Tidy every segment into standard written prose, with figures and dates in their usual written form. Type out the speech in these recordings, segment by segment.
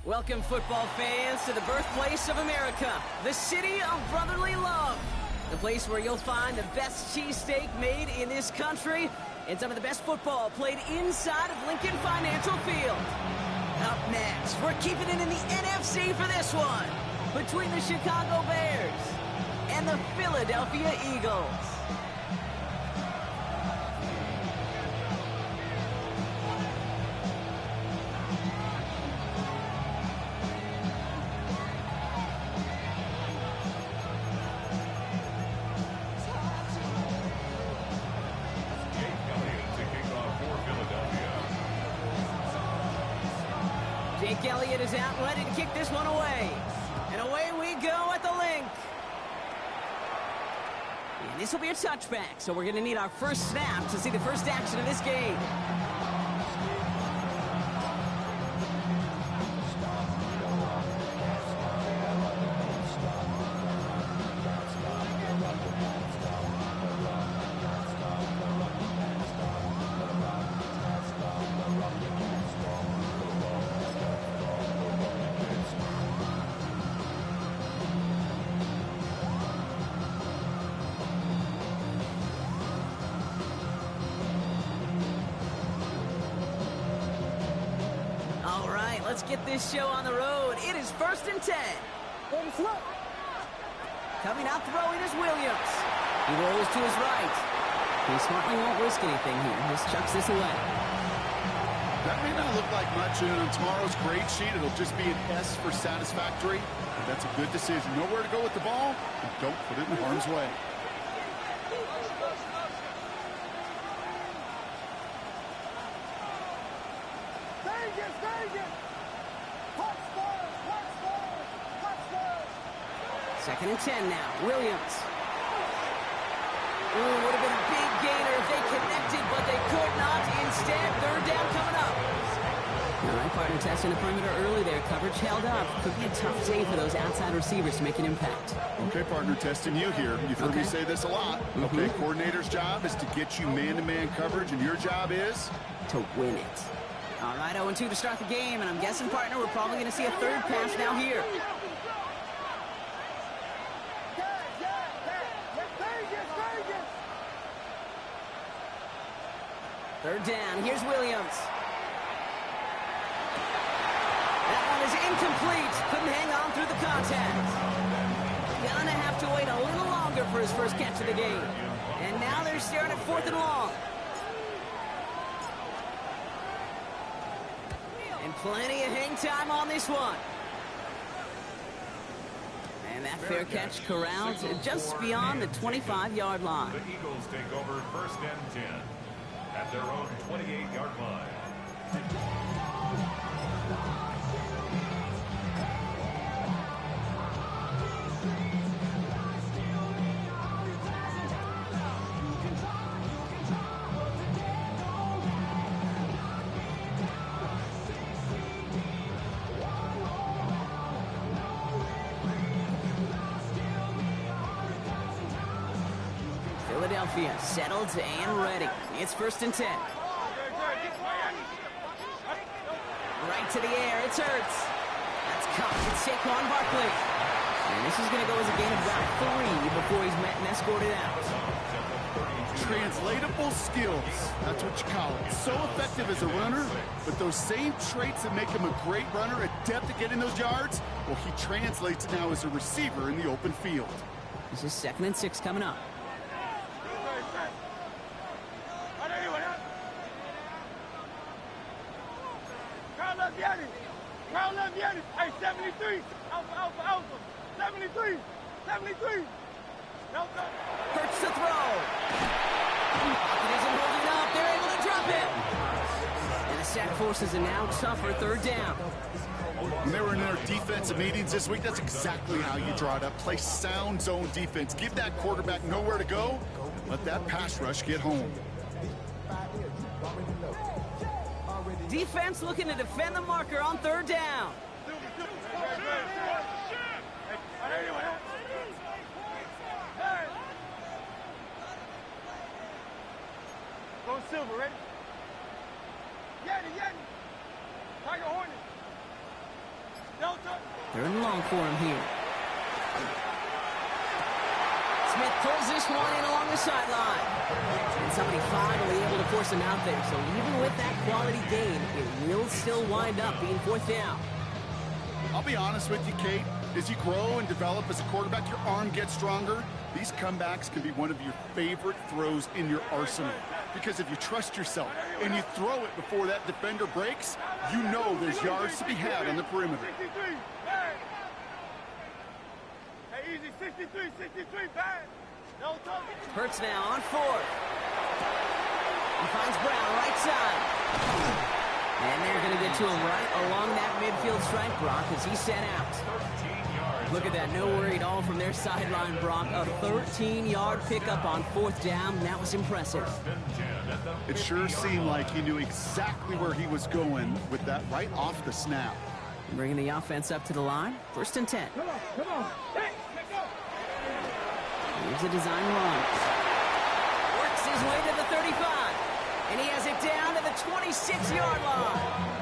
Welcome, football fans, to the birthplace of America, the city of brotherly love. The place where you'll find the best cheesesteak made in this country and some of the best football played inside of Lincoln Financial Field. Up next, we're keeping it in the NFC for this one, between the Chicago Bears and the Philadelphia Eagles. Jake Elliott is out, ready to kick this one away. And away we go at the link. And this will be a touchback, so we're going to need our first snap to see the first action of this game. Let's get this show on the road. It is 1st and 10. Coming out throwing is Williams. He rolls to his right. He smartly won't risk anything here. Just chucks this away. That may not look like much on tomorrow's grade sheet. It'll just be an S for satisfactory. But that's a good decision. Know where to go with the ball, and don't put it in harm's way. Second and 10 now. Williams. Ooh, would have been a big gainer if they connected, but they could not. Instead, 3rd down coming up. All right, partner testing the perimeter early there. Coverage held up. Could be a tough day for those outside receivers to make an impact. Okay, partner, testing you here. You've heard me say this a lot. Okay, coordinator's job is to get you man-to-man coverage, and your job is? To win it. All right, 0-2 to start the game, and I'm guessing, partner, we're probably going to see a 3rd pass now here. Third down. Here's Williams. That one is incomplete. Couldn't hang on through the contact. Gonna have to wait a little longer for his first catch of the game. And now they're staring at 4th and long. And plenty of hang time on this one. And that fair catch corralled just beyond the 25-yard line. The Eagles take over 1st and 10. At their own 28-yard line. Philadelphia settled and ready. It's 1st and 10. Right to the air. It's Hurts. That's caught. It's Saquon Barkley. And this is going to go as a gain of about 3 before he's met and escorted out. Translatable skills. That's what you call it. So effective as a runner, but those same traits that make him a great runner, adept at getting those yards, well, he translates it now as a receiver in the open field. This is 2nd and 6 coming up. Hey, 73. Alpha. 73. Hurts to throw. It isn't holding up. They're able to drop it. And the sack forces a now tougher 3rd down. When they were in their defensive meetings this week, that's exactly how you draw it up. Play sound zone defense. Give that quarterback nowhere to go. Let that pass rush get home. Defense looking to defend the marker on 3rd down. Go Silver, ready? Yeti. Tiger Hornet. Third and long for him here. Smith pulls this one in along the sideline. And somebody finally able to force him out there. So even with that quality gain, it will still wind up being fourth down. I'll be honest with you, Kate. As you grow and develop as a quarterback, your arm gets stronger. These comebacks can be one of your favorite throws in your arsenal. Because if you trust yourself and you throw it before that defender breaks, you know there's yards to be had on the perimeter. 63, bang. Hey, easy, 63, bang. No talking. Hurts now on fourth. He finds Brown right side. And they're going to get to him right along that midfield stripe, Brock, as he's set out. Look at that, no worry at all from their sideline, Brock. A 13-yard pickup on fourth down. That was impressive. It sure seemed like he knew exactly where he was going with that right off the snap. Bringing the offense up to the line. First and 10. Come on. Hey, let's go. Here's a design run. Works his way to the 35. And he has it down to the 26-yard line.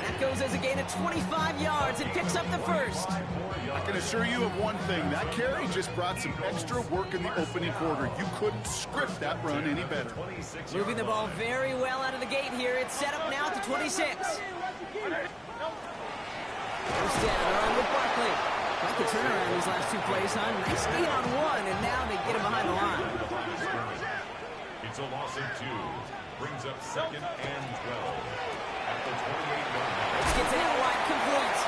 That goes as a gain of 25 yards and picks up the first. I can assure you of one thing. That carry just brought some extra work in the opening quarter. You couldn't script that run any better. Moving the ball very well out of the gate here. It's set up now at the 26. First down, they're on with Barkley. Like the turnaround these last two plays, huh? Nice gain on one, and now they get him behind the line. It's a loss of 2. Brings up second and 12 at the 28-yard line. Let's get to that wide complete.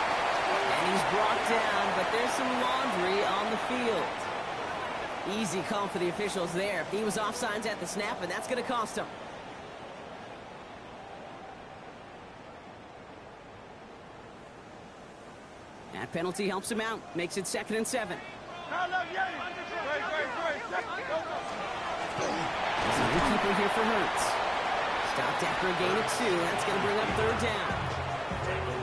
And he's brought down, but there's some laundry on the field. Easy call for the officials there. He was offsides at the snap, and that's going to cost him. That penalty helps him out. Makes it 2nd and 7. There's a new keeper here for Hurts. Stopped after a gain of 2. That's going to bring up third down.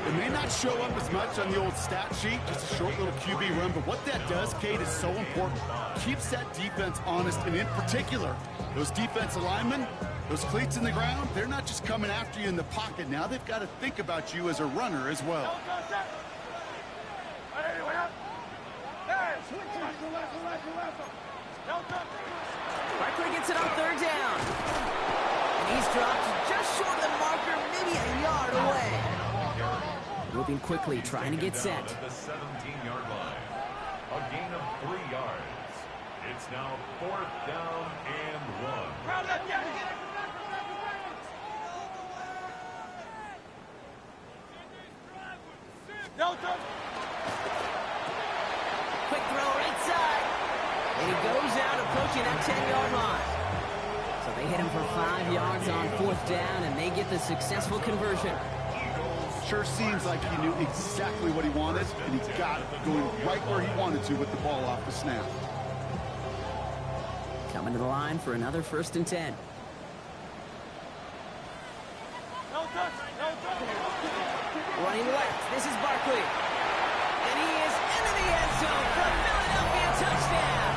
It may not show up as much on the old stat sheet, just a short little QB run, but what that does, Kate, is so important. Keeps that defense honest, and in particular, those defensive linemen, those cleats in the ground, they're not just coming after you in the pocket. Now they've got to think about you as a runner as well. Barkley gets it on third down. And he's dropped just short of the marker, maybe a yard away. Moving quickly, trying to get set. At the 17-yard line. A gain of 3 yards. It's now 4th down and 1. Quick throw right side. And he goes out approaching that 10-yard line. So they hit him for 5 yards on 4th down, and they get the successful conversion. Sure seems like he knew exactly what he wanted, and he got it going right where he wanted to with the ball off the snap. Coming to the line for another 1st and 10. Running left, this is Barkley. And he is into the end zone for a Philadelphia touchdown.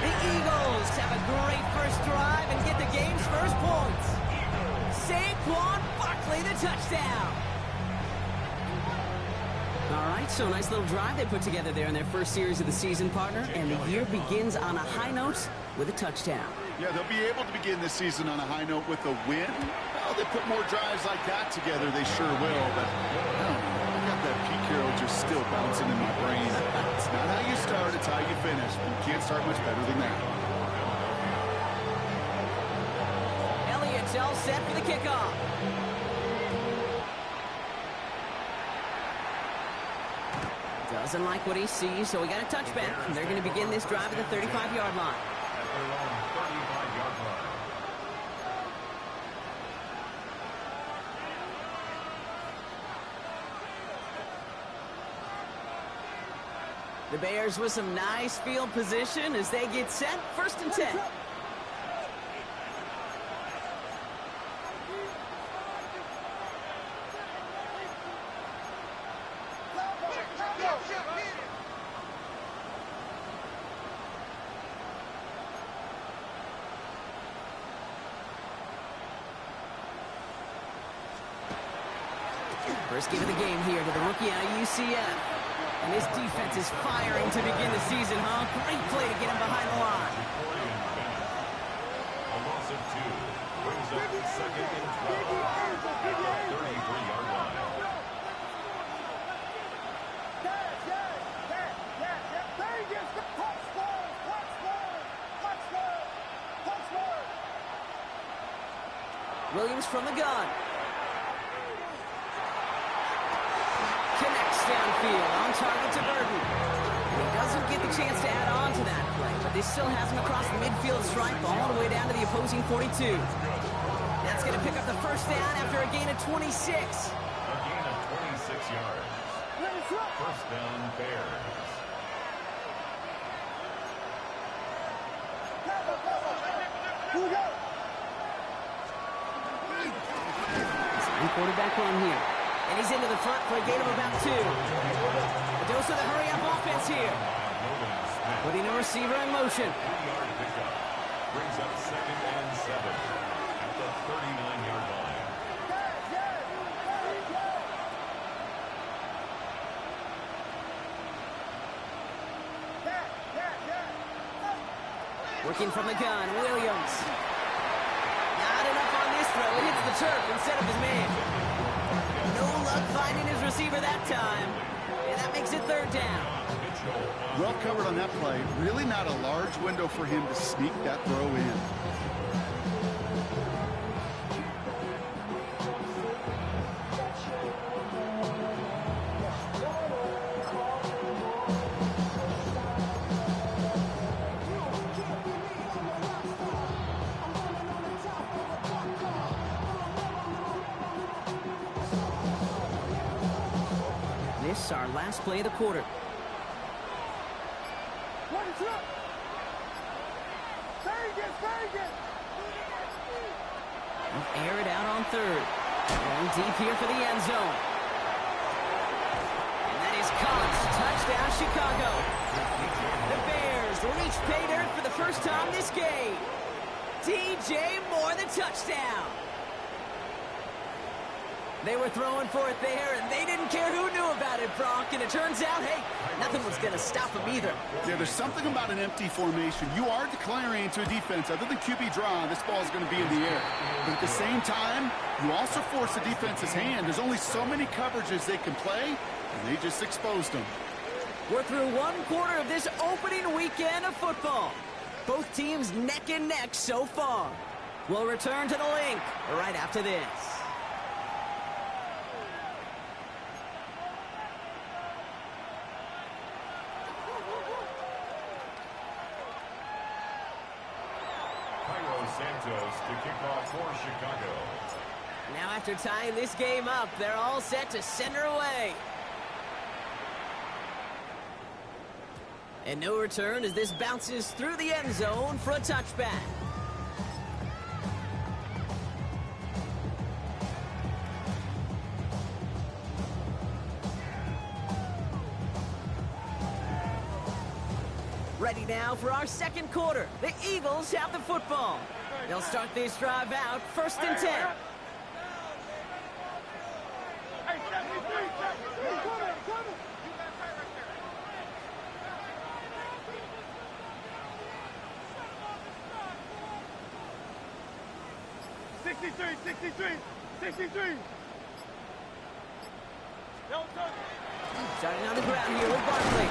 The Eagles have a great first drive and get the game's first points. Saquon Barkley, the touchdown. All right, so a nice little drive they put together there in their first series of the season, partner. And the year begins on a high note with a touchdown. Yeah, they'll be able to begin this season on a high note with a win. Well, they put more drives like that together, they sure will. But I don't know, I got that Pete Carroll just still bouncing in my brain. It's not how you start, it's how you finish. You can't start much better than that. Elliott's all set for the kickoff. Doesn't like what he sees, so he got a touchback. They're going to begin this drive at the 35-yard line. At their own 35-yard line. The Bears with some nice field position as they get set. 1st and 10. First game of the game here to the rookie out of UCF. And this defense is firing to begin the season, huh? Great play to get him behind the line. A loss of 2 brings up second and 12 at the 33-yard line. Williams from the gun. Connects downfield, on target to Burton. And he doesn't get the chance to add on to that play, but they still has him across the midfield stripe all the way down to the opposing 42. That's going to pick up the first down after a gain of 26. A gain of 26 yards. First down, Bears. Quarterback run here. And he's into the front for a gain of about 2. A dose of the hurry-up offense here. Putting a receiver in motion. 3-yard pickup. Brings up second and 7 at the 39-yard line. Working from the gun, Williams. Not enough on this throw. It hits the turf instead of his man. No luck finding his receiver that time. And that makes it third down. Well covered on that play. Really not a large window for him to sneak that throw in. This is our last play of the quarter. Air it out on third. Going deep here for the end zone. And that is caught. Touchdown, Chicago. The Bears reach pay dirt for the first time this game. DJ Moore, the touchdown. They were throwing for it there, and they didn't care who knew about it, Brock. And it turns out, hey, nothing was going to stop them either. Yeah, there's something about an empty formation. You are declaring to a defense, other than QB draw, this ball is going to be in the air. But at the same time, you also force the defense's hand. There's only so many coverages they can play, and they just exposed them. We're through one quarter of this opening weekend of football. Both teams neck and neck so far. We'll return to the link right after this. Santos to kick off for Chicago. Now after tying this game up, they're all set to send her away. And no return as this bounces through the end zone for a touchback. Ready now for our second quarter. The Eagles have the football. They'll start this drive out, 1st and 10. Hey, 73, 63. Starting on the ground here with Barkley.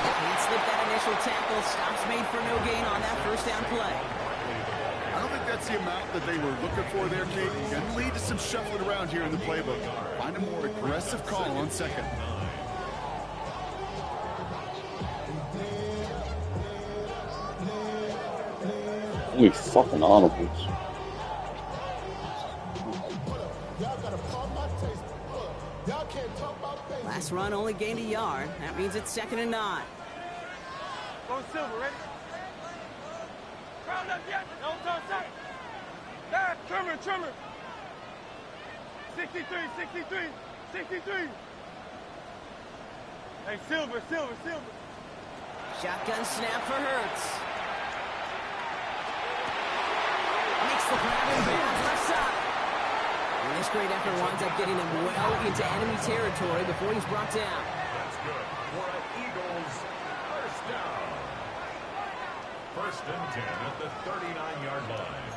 Can't slip that initial tackle. Stops made for no gain on that first down play. I don't think that's the amount that they were looking for there, Kate. Can lead to some shuffling around here in the playbook. Find a more aggressive call on second. Holy fucking audibles. Last run only gained a yard. That means it's 2nd and 9. Go Silver, ready? Round up yet. No touch. There, Trimmer. 63. Hey, Silver. Shotgun snap for Hurts. Makes the grab and bounds left side. And This great effort winds up getting him well into enemy territory before he's brought down. That's good for an Eagles first down. First and 10 at the 39-yard line.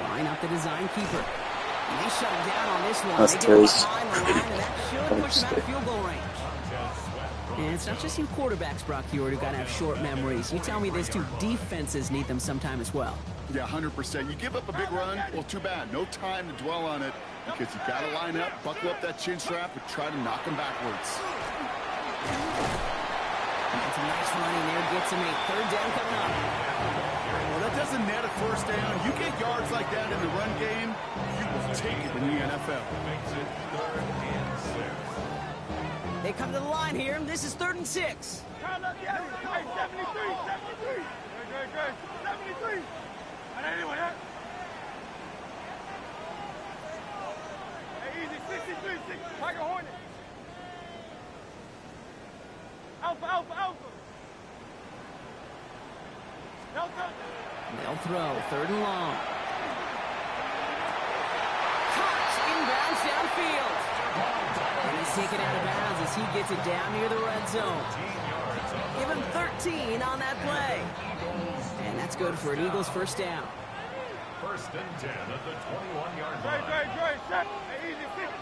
Line up the design keeper. And they shut him down on this one. That's they get him Tiz. behind the line, and that should push him out of field goal range. And it's not just you quarterbacks, Brock Heward, who got to have short memories. You tell me this too, defenses need them sometime as well. Yeah, 100%. You give up a big run, well, too bad. No time to dwell on it because you got to line up, buckle up that chin strap, and try to knock him backwards. And some nice running there gets him a third down coming up. Well, that doesn't net a first down. You get yards like that in the run game, you will take it in the NFL. Makes it 3rd and 6. They come to the line here. This is 3rd and 6. Hey, 73. Good. 73. And anyway, that. Hey, easy. 63. Tiger Hornet. Alpha. Delta. They'll throw 3rd and long. Caught inbounds downfield. And he's taken out of bounds as he gets it down near the red zone. Give him 13 on that play. And that's good for an Eagles first down. First and 10 at the 21-yard line. Great. Hey, easy. 6.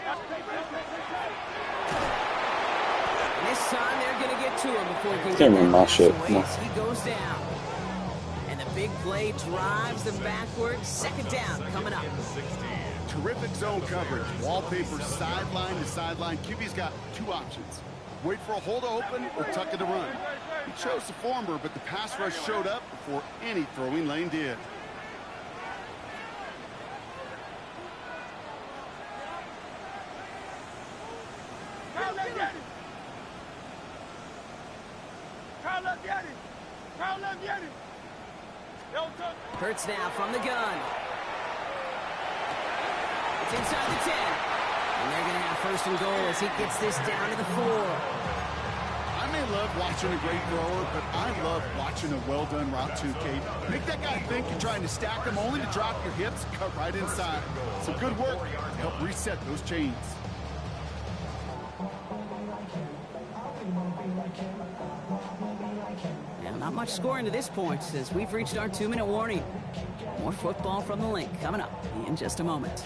This time they're going to get to him before he can Can't get remember my that shit. pass away as he goes down. And the big play drives them backwards. 2nd down coming up. Terrific zone coverage. Wallpaper sideline to sideline. QB's got 2 options. Wait for a hole to open or tuck in the run. He chose the former, but the pass rush showed up before any throwing lane did. Hurts now from the gun. It's inside the 10. And they're going to have 1st and goal as he gets this down to the 4. I may love watching a great thrower, but I love watching a well-done route too, Kate. Make that guy think you're trying to stack him only to drop your hips, cut right inside. Some good work to help reset those chains. And not much scoring to this point as we've reached our 2-minute warning. More football from the link coming up in just a moment.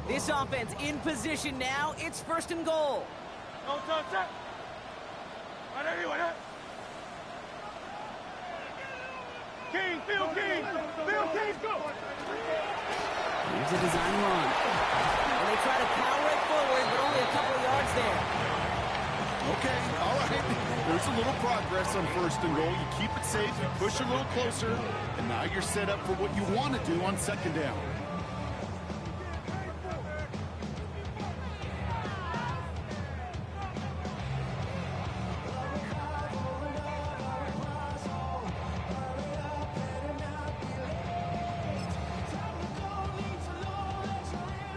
This offense in position now. It's 1st and goal. No touch. And anyway, that. King, Phil King, go. Here's a design run. And they try to power it forward, but only a couple of yards there. Okay, all right. There's a little progress on 1st and goal. You keep it safe, you push a little closer, and now you're set up for what you want to do on 2nd down.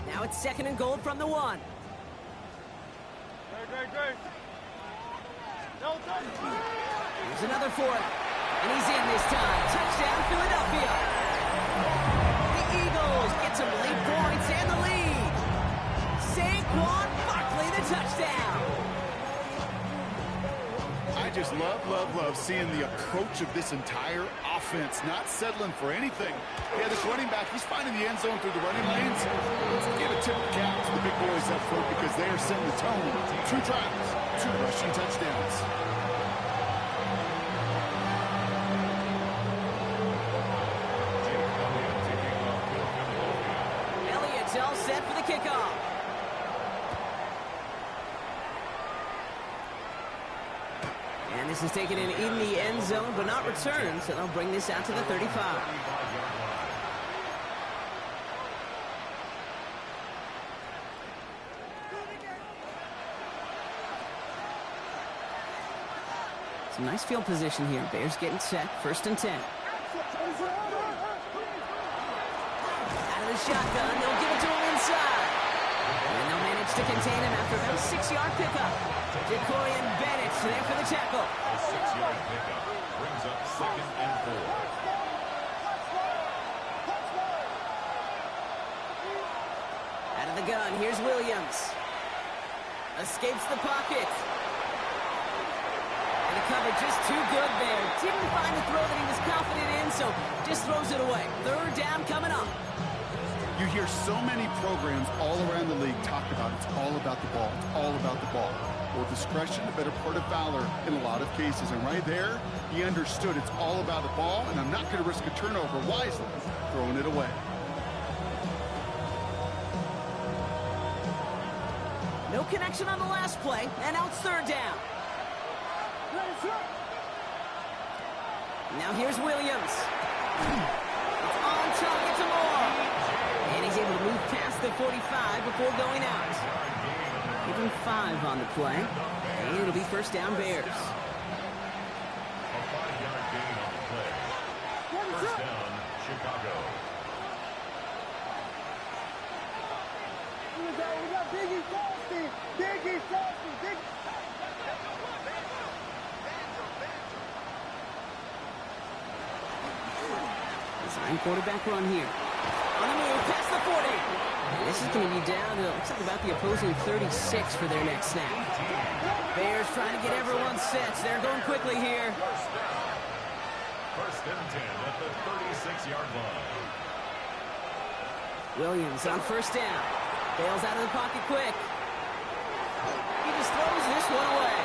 Now it's 2nd and goal from the 1. Great. No touch. Here's another for it. And he's in this time. Touchdown, Philadelphia. The Eagles get some late points and the lead. Saquon Barkley, the touchdown. I just love seeing the approach of this entire offense, not settling for anything. Yeah, this running back, he's finding the end zone through the running lanes. Let's give a tip of the cap to the big boys up front because they are setting the tone. 2 drives, 2 rushing touchdowns. Elliott's all set for the kickoff. And this is taken in the end zone, but not returned, so they'll bring this out to the 35. Some nice field position here. Bears getting set. 1st and 10. Out of the shotgun. They'll give it to him inside. And they'll manage Managed to contain him after about a 6-yard pickup. Jacorian Bennett there for the tackle. A 6-yard pickup brings up 2nd and 4. Out of the gun, here's Williams. Escapes the pocket. And the cover just too good there. Didn't find the throw that he was confident in, so just throws it away. 3rd down coming up. You hear so many programs all around the league talk about it's all about the ball. It's all about the ball. Well, discretion, the better part of valor in a lot of cases. And right there, he understood it's all about the ball, and I'm not going to risk a turnover wisely, throwing it away. No connection on the last play, and now it's 3rd down. Now here's Williams. It's on target to Moore. And he's able to move past the 45 before going out. Give him 5 on the play. And it'll be 1st down Bears. A 5-yard gain on the play. 1st down, Chicago. We got Biggie Frosty. Biggie Frosty. Biggie. Design quarterback run here. On the move, past the 40. And this is going to be down to, looks like about the opposing 36 for their next snap. Bears trying to get everyone set. They're going quickly here. 1st and 10 at the 36-yard line. Williams on 1st down. Bails out of the pocket quick. He just throws this one away.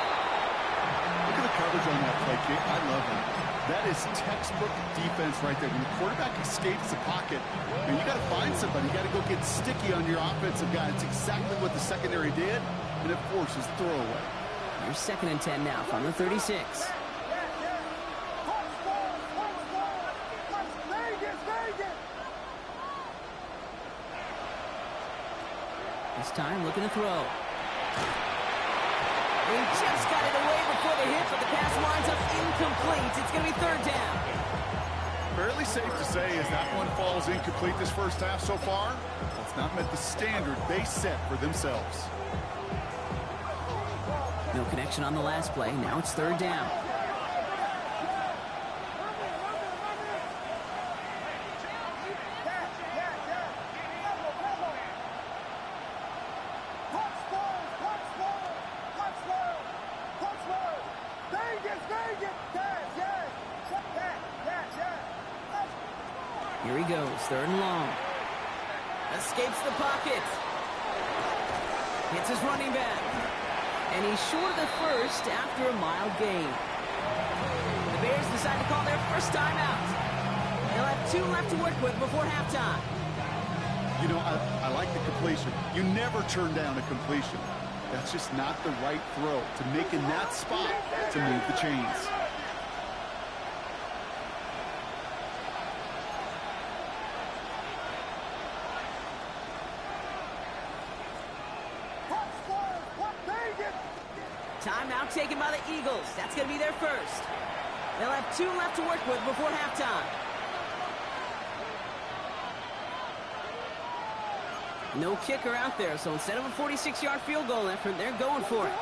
Look at the coverage on that play, kick. I love it. That is textbook defense right there. When the quarterback escapes the pocket, and you got to find somebody. You got to go get sticky on your offensive guy. It's exactly what the secondary did, and it forces throwaway. Here's 2nd and 10 now from the 36. This time looking to throw. He just got it away before the hit, but the pass winds up incomplete. It's going to be 3rd down. Fairly safe to say as that one falls incomplete this first half so far, it's not met the standard they set for themselves. No connection on the last play. Now it's 3rd down. Here he goes, 3rd and long. Escapes the pocket. Hits his running back. And he's short of the 1st after a mild gain. The Bears decide to call their 1st timeout. They'll have 2 left to work with before halftime. You know, I like the completion. You never turn down a completion. That's just not the right throw to make in that spot to move the chains. Timeout taken by the Eagles. That's going to be their 1st. They'll have 2 left to work with before halftime. No kicker out there, so instead of a 46-yard field goal effort, they're going for it.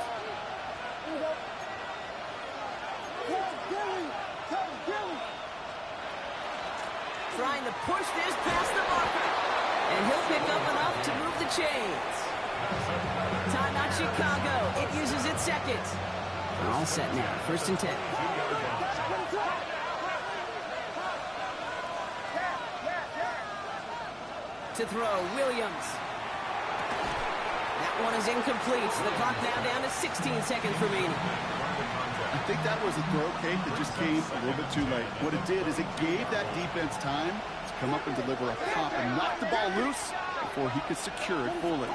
Trying to push this past the marker. And he'll pick up enough to move the chains. Timeout Chicago. It uses its 2nd. They're all set now. 1st and 10. To throw, Williams. That one is incomplete. The clock now down to 16 seconds remaining. I think that was a throw, Kate, that just came a little bit too late. What it did is it gave that defense time to come up and deliver a pop and knock the ball loose before he could secure it fully.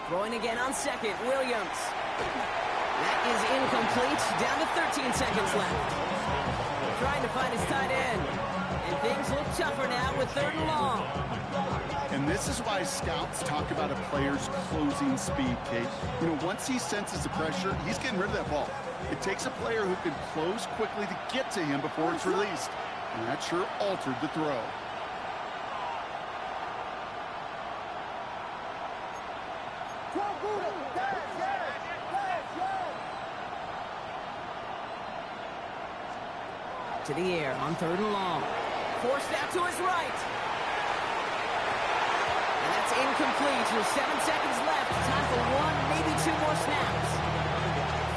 Throwing again on 2nd, Williams. That is incomplete. Down to 13 seconds left. Trying to find his tight end. And things look tougher now with 3rd and long. And this is why scouts talk about a player's closing speed, Kate. You know, once he senses the pressure, he's getting rid of that ball. It takes a player who can close quickly to get to him before it's released. And that sure altered the throw. To the air on 3rd and long. Forced out to his right. And that's incomplete with 7 seconds left. Time for 1, maybe 2 more snaps.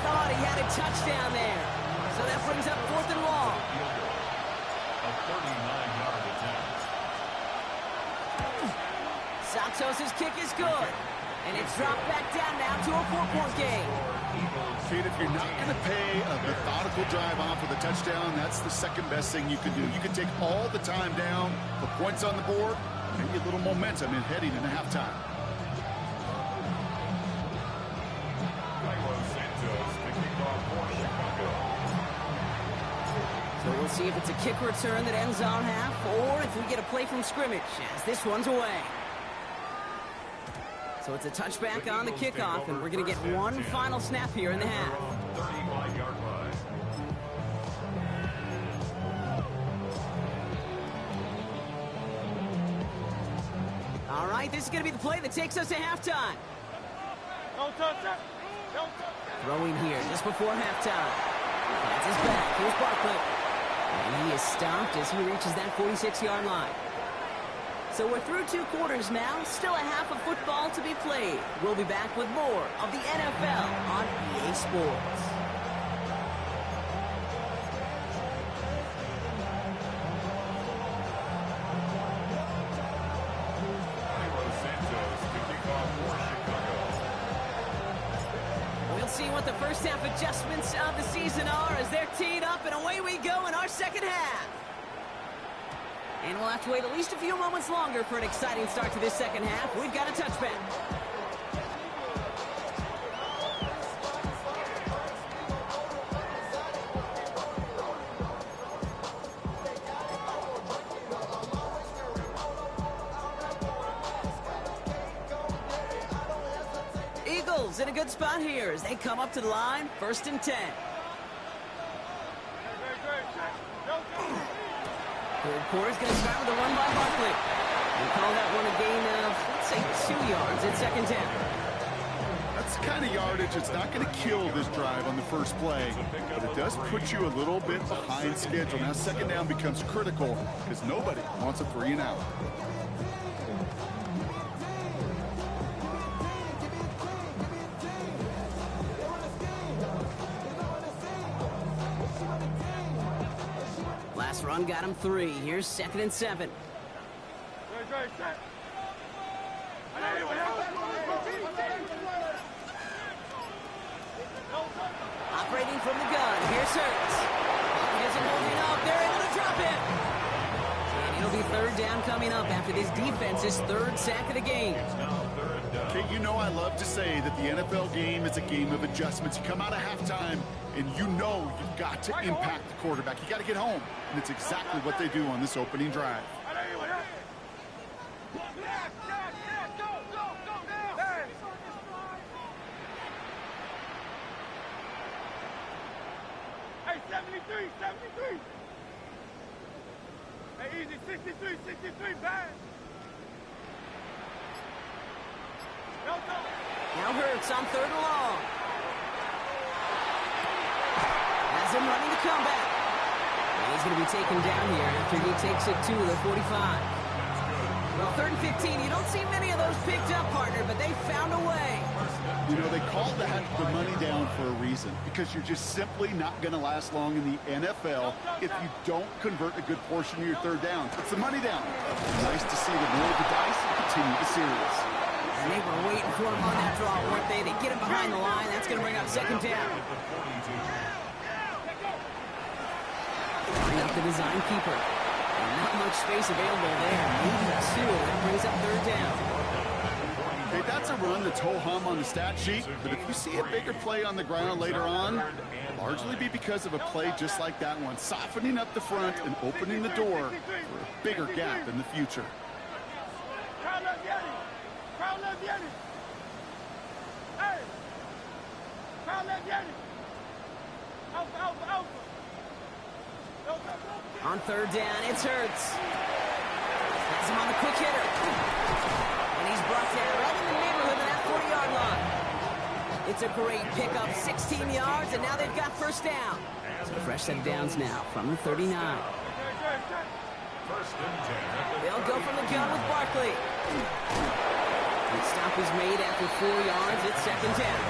Thought he had a touchdown there. So that brings up 4th and long. A 39-yard attempt. Santos' kick is good. And it's dropped back down now to a 4-point game. Kate, if you're not going to pay a methodical drive off with a touchdown, that's the second best thing you can do. You can take all the time down, put points on the board, maybe a little momentum in heading into halftime. So we'll see if it's a kick return that ends on half, or if we get a play from scrimmage, as this one's away. So it's a touchback on the kickoff, and we're going to get one final snap here in the half. 35-yard line. All right, this is going to be the play that takes us to halftime. Don't touch that. Don't touch that. Throwing here just before halftime. That's his back. Here's Barkley. And he is stopped as he reaches that 46-yard line. So we're through 2 quarters now. Still a half of football to be played. We'll be back with more of the NFL on EA Sports. We'll see what the first half adjustments of the season are as they're teed up, and away we go in our second half. And we'll have to wait at least a few moments longer for an exciting start to this second half. We've got a touchback. Eagles in a good spot here as they come up to the line, 1st and 10. Third quarter's going to start with a run by Barkley. We call that one a gain of, let's say, 2 yards at 2nd down. That's the kind of yardage that's not going to kill this drive on the first play, but it does put you a little bit behind schedule. Now 2nd down becomes critical because nobody wants a 3 and out. Last run got him 3. Here's 2nd and 7. Operating from the gun. Here's Hurts. He isn't holding up. They're able to drop it. And it'll be 3rd down coming up after this defense's 3rd sack of the game. Kate, you know I love to say that the NFL game is a game of adjustments. You come out of halftime, and you know you've got to impact the quarterback. You got to get home, and it's exactly what they do on this opening drive. Hey, 73, 73. Hey, easy, 63, 63, bad. Now Hurts on 3rd and long. Has him running the comeback. And he's going to be taken down here after he takes it to the 45. Well, 3rd and 15, you don't see many of those picked up, partner, but they found a way. You know, they called that the money down for a reason, because you're just simply not going to last long in the NFL if you don't convert a good portion of your 3rd down. It's the money down. Nice to see them roll the dice and continue the series. And they were waiting for him on that draw, weren't they? They get him behind the line. That's going to bring up 2nd down. Bring up the design keeper. And not much space available there. Maybe 2. That brings up 3rd down. Okay, that's a run that's ho-hum on the stat sheet, but if you see a bigger play on the ground later on, Largely be because of a play just like that one, softening up the front and opening the door for a bigger gap in the future. On third down, it's Hurts. Has him on the quick hitter. And he's brought down right in the neighborhood of that 40-yard line. It's a great pickup, 16 yards, and now they've got first down. So a fresh set of downs now from the 39. They'll go from the gun with Barkley. The stop is made after 4 yards. It's second down.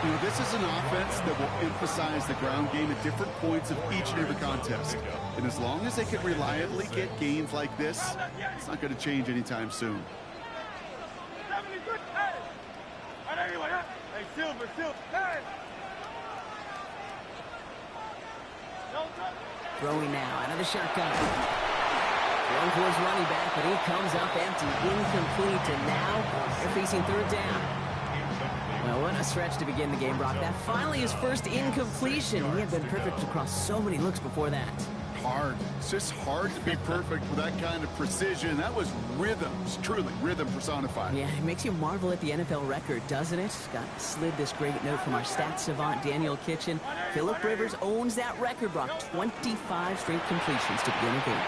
You know, this is an offense that will emphasize the ground game at different points of each and every contest. And as long as they can reliably get gains like this, it's not going to change anytime soon. Throwing now, another shotgun. Going towards running back, but he comes up empty, incomplete, and now they're facing third down. Well, what a stretch to begin the game, Brock. That finally his first incompletion. He had been perfect across so many looks before that. Hard. It's just hard to be perfect with that kind of precision. That was rhythm. It's truly rhythm personified. Yeah, it makes you marvel at the NFL record, doesn't it? Got slid this great note from our stats savant, Daniel Kitchen. Phillip Rivers owns that record, Brock. 25 straight completions to begin the game.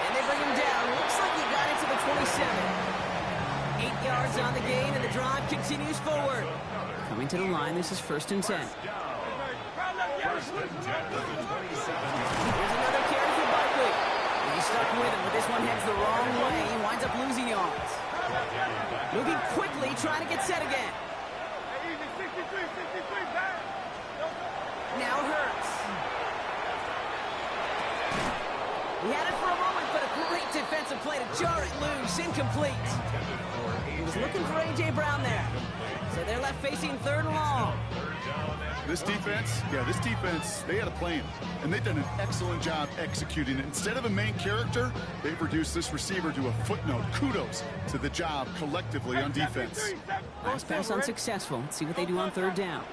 And they bring him down. Looks like he got into the 27. 8 yards on the gain, and the drive continues forward. Coming to the line, this is first and 10. Here's another carry for Barkley. He's stuck with him, but this one heads the wrong way. He winds up losing yards. Moving quickly, trying to get set again. Now Hurts. He had it for a moment, but a great defensive play to jar it loose. Incomplete. He was looking for A.J. Brown there. So they're left facing third and long. This defense, they had a plan, and they've done an excellent job executing it. Instead of a main character, they've reduced this receiver to a footnote. Kudos to the job collectively on defense. Last pass unsuccessful. Let's see what they do on third down.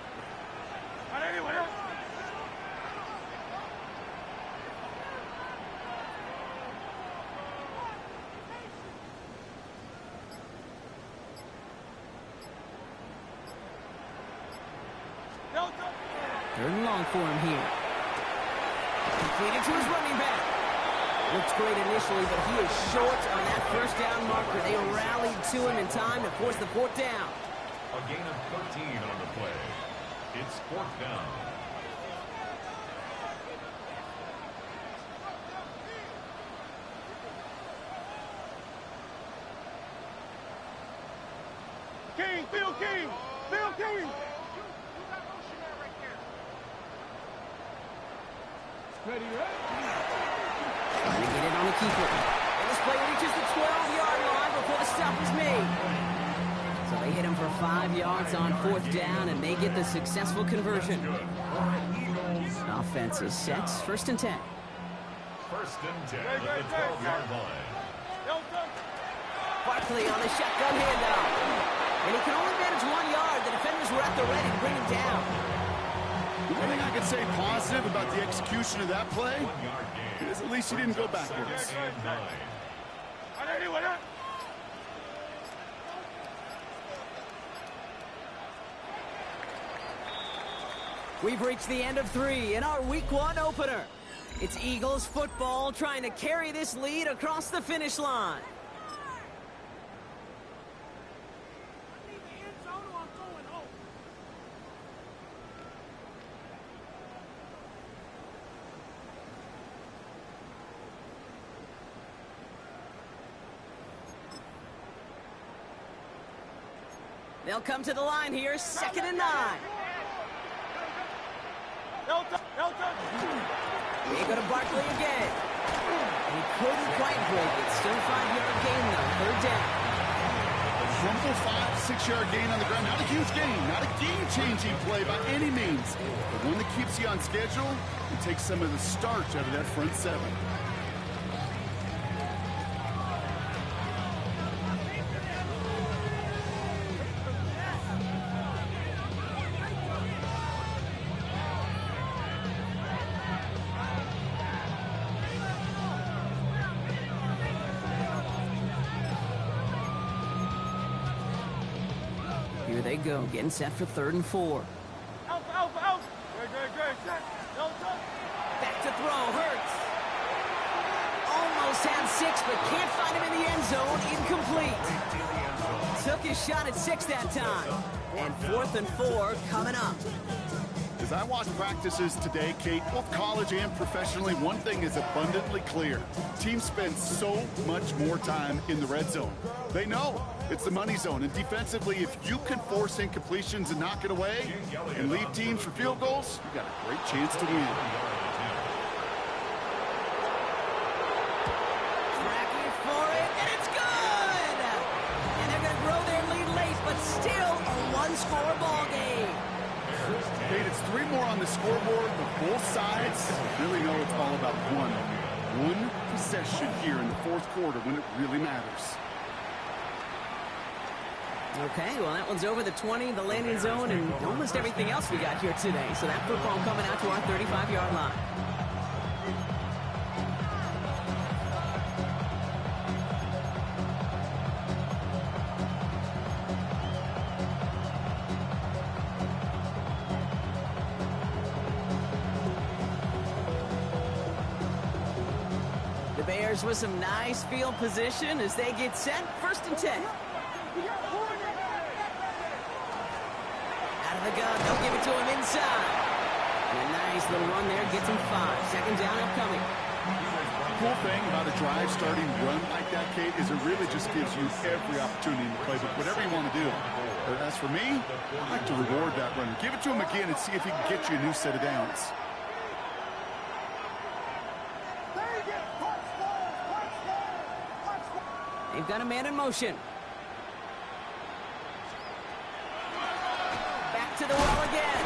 Third and long for him here. Completed to his running back. Looks great initially, but he is short on that first down marker. They rallied to him in time to force the fourth down. A gain of 13 on the play. It's fourth down. King, Phil King, Phil King. Trying to get it on the keeper. And this play reaches the 12-yard line before the stop is made. So they hit him for 5 yards on fourth down, and they get the successful conversion. Offense is set. First and 10. First and 10 at the 12-yard line. Barkley on the shotgun handoff. And he can only manage 1 yard. The defenders were at the ready to bring him down. The one thing I could say positive about the execution of that play is at least he didn't go backwards. We've reached the end of 3 in our Week 1 opener. It's Eagles football trying to carry this lead across the finish line. They'll come to the line here, second and 9. They go to Barkley again. He couldn't quite break it. Still 5-yard gain, though. Third down. A humble 5-6-yard gain on the ground. Not a huge gain. Not a game-changing play by any means. But one that keeps you on schedule and takes some of the starch out of that front seven. Here they go, getting set for 3rd and 4. Alpha, alpha, alpha. Great, set. No touch. Back to throw, Hurts. Almost had 6, but can't find him in the end zone. Incomplete. Took his shot at 6 that time. And 4th and 4 coming up. As I watch practices today, Kate, both college and professionally, one thing is abundantly clear. Teams spend so much more time in the red zone. They know it's the money zone. And defensively, if you can force incompletions and knock it away and lead teams for field goals, you got a great chance to win. Tracking for it, and it's good! And they're going to grow their lead late, but still a one-score ball game. Kate, it's 3 more on the scoreboard, but both sides really know it's all about one possession here in the 4th quarter when it really matters. Okay, well, that one's over the 20, the landing zone, and almost everything else we got here today. So that football coming out to our 35-yard line. Bears with some nice field position as they get set. 1st and 10. Out of the gun, they'll give it to him inside. And a nice little run there gets him 5. 2nd down upcoming. The cool thing about a drive starting run like that, Kate, is it really just gives you every opportunity to play whatever you want to do. But as for me, I like to reward that runner. Give it to him again and see if he can get you a new set of downs. They've got a man in motion. Back to the well again.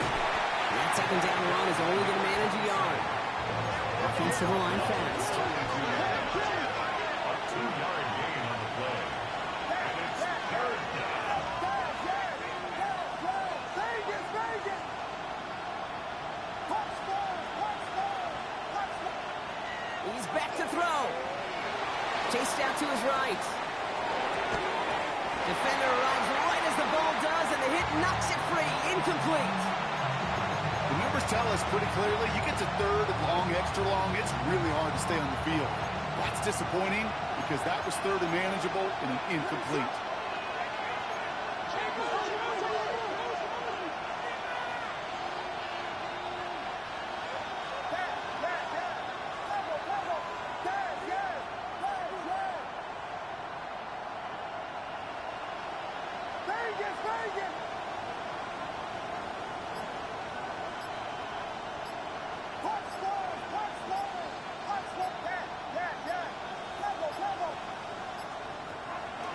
That 2nd down run is only going to manage a yard. Offensive line fast. A 2-yard gain on the play. And it's 3rd down. He's back to throw. Chased out to his right. Defender arrives right as the ball does, and the hit knocks it free. Incomplete. The numbers tell us pretty clearly, you get to 3rd and long, extra long, it's really hard to stay on the field. That's disappointing because that was 3rd and manageable and an incomplete.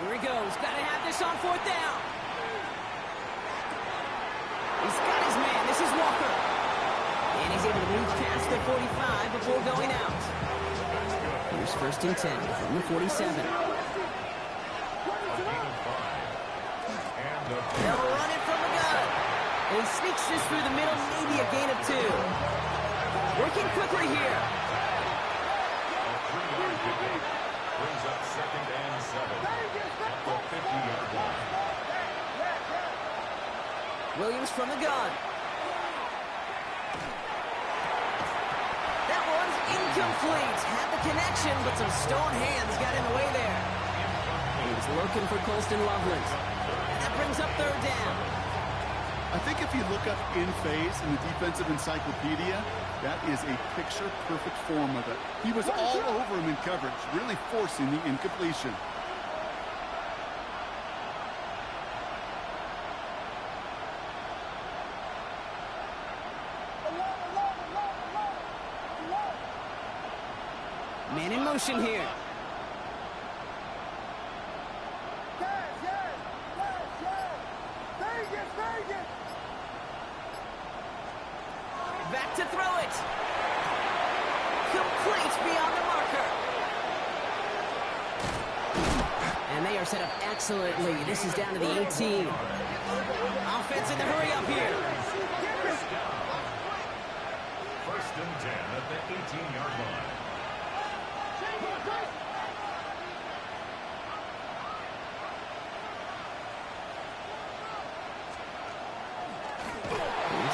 Here he goes. Got to have this on 4th down. He's got his man. This is Walker. And he's able to move past the 45 before going out. Here's 1st and 10 from the 47. They'll run it from the gun. And he sneaks this through the middle, maybe a gain of 2. Working quickly here. Brings up 2nd and 7 at the 50-yard line. Williams from the gun. That one's incomplete. Had the connection, but some stone hands got in the way there. He was looking for Colston Loveland. And that brings up 3rd down. I think if you look up in phase in the defensive encyclopedia, that is a picture-perfect form of it. He was all over him in coverage, really forcing the incompletion. Man in motion here. Back to throw it. Complete beyond the marker. And they are set up excellently. This is down to the 18. Offense in the hurry up here. 1st and 10 at the 18-yard line.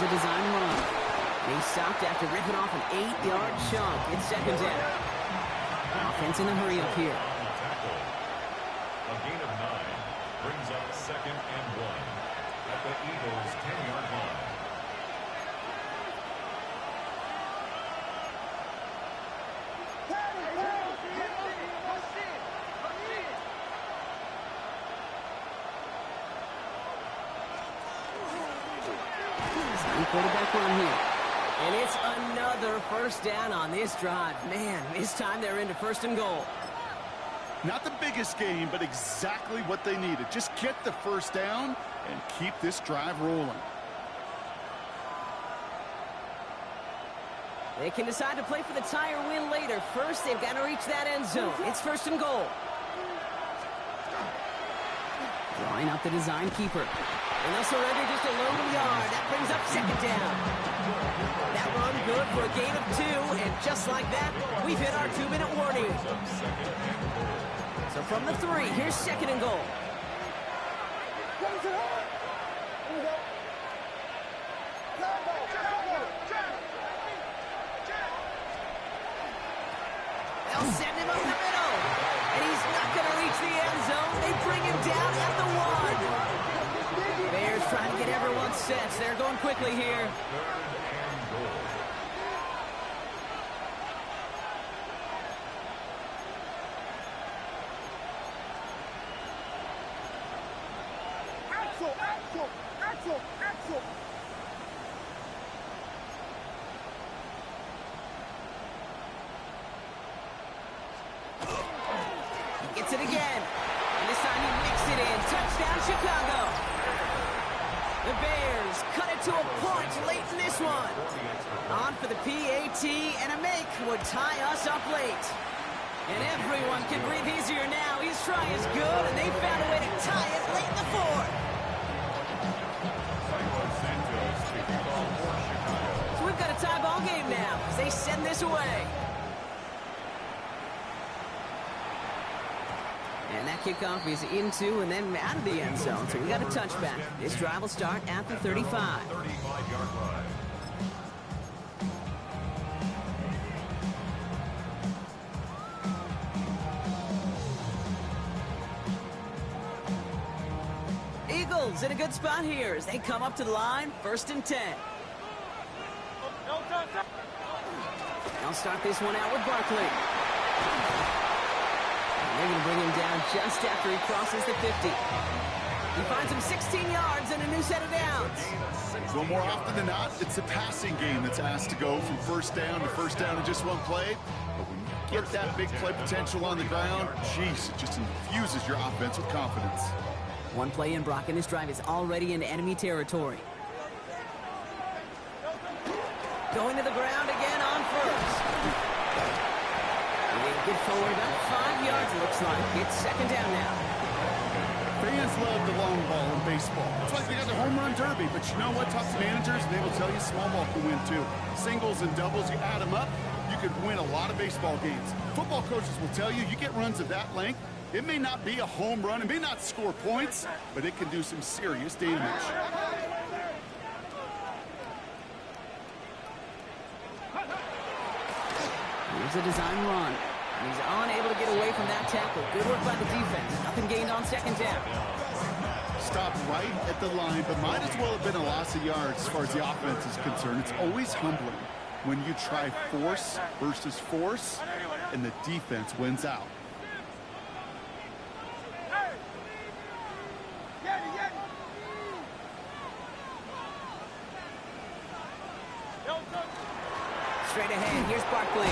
Here's a design run. And he stopped after ripping off an 8-yard chunk. It's second down. Offense in a hurry up here. A gain of 9 brings up second and 1 at the Eagles' 10-yard line. Quarterback run here. And it's another first down on this drive. Man, this time they're into first and goal. Not the biggest game, but exactly what they needed. Just get the first down and keep this drive rolling. They can decide to play for the tie or win later. First, they've got to reach that end zone. It's first and goal. Drawing up the design keeper. And they'll surrender just a lone yard. That brings up second down. That run good for a gain of 2. And just like that, we've hit our 2-minute warning. So from the 3, here's second and goal. They'll send him up the middle. And he's not going to reach the end zone. They bring him down at the 1. Bears trying to get everyone set. They're going quickly here. Axel! He gets it again. And this time he mixed it in. Touchdown, Chicago. The Bears cut it to a point late in this one. On for the PAT, and a make would tie us up late. And everyone can breathe easier now. His try is good, and they found a way to tie it late in the 4th. So we've got a tie ball game now as they send this away. And that kickoff is into and then out of the end zone. So we got a touchback. This drive will start at the 35. 35-yard line. Eagles in a good spot here as they come up to the line, 1st and 10. They'll start this one out with Barkley. They're going to bring him down just after he crosses the 50. He finds him 16 yards and a new set of downs. Well, more often than not, it's a passing game that's asked to go from first down in just one play. But when you get that big play potential on the ground, geez, it just infuses your offense with confidence. One play in, Brock, and this drive is already into enemy territory. Going to the ground again on first. Get forward about 5 yards, looks like. It's second down now. Fans love the long ball in baseball. It's like they got the home run derby. But you know what? Talk to managers, and they will tell you small ball can win too. Singles and doubles, you add them up, you could win a lot of baseball games. Football coaches will tell you, you get runs of that length, it may not be a home run, it may not score points, but it can do some serious damage. Here's a design run. He's unable to get away from that tackle. Good work by the defense. Nothing gained on second down. Stopped right at the line, but might as well have been a loss of yards as far as the offense is concerned. It's always humbling when you try force versus force, and the defense wins out. Straight ahead, here's Barkley.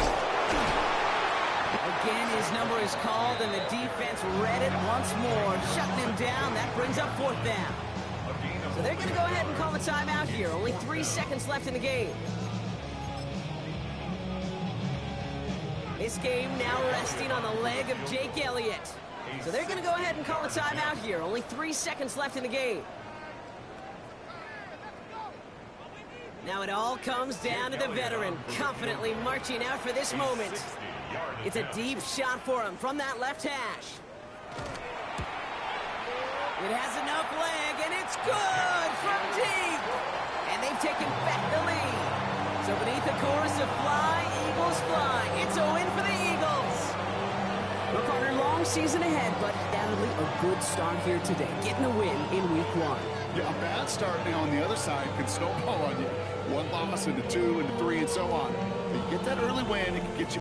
Again, his number is called, and the defense read it once more, shutting him down. That brings up 4th down. So they're going to go ahead and call a timeout here. Only 3 seconds left in the game. This game now resting on the leg of Jake Elliott. So they're going to go ahead and call a timeout here. Only 3 seconds left in the game. Now it all comes down to the veteran, confidently marching out for this moment. It's a deep shot for him from that left hash. It has enough leg, and it's good from deep. And they have taken back the lead. So beneath the chorus of Fly, Eagles Fly, it's a win for the Eagles. Well, partner, long season ahead, but undoubtedly a good start here today, getting a win in week 1. Yeah, a bad start now on the other side can snowball on you. 1 loss into 2 into 3 and so on. But you get that early win, it can get you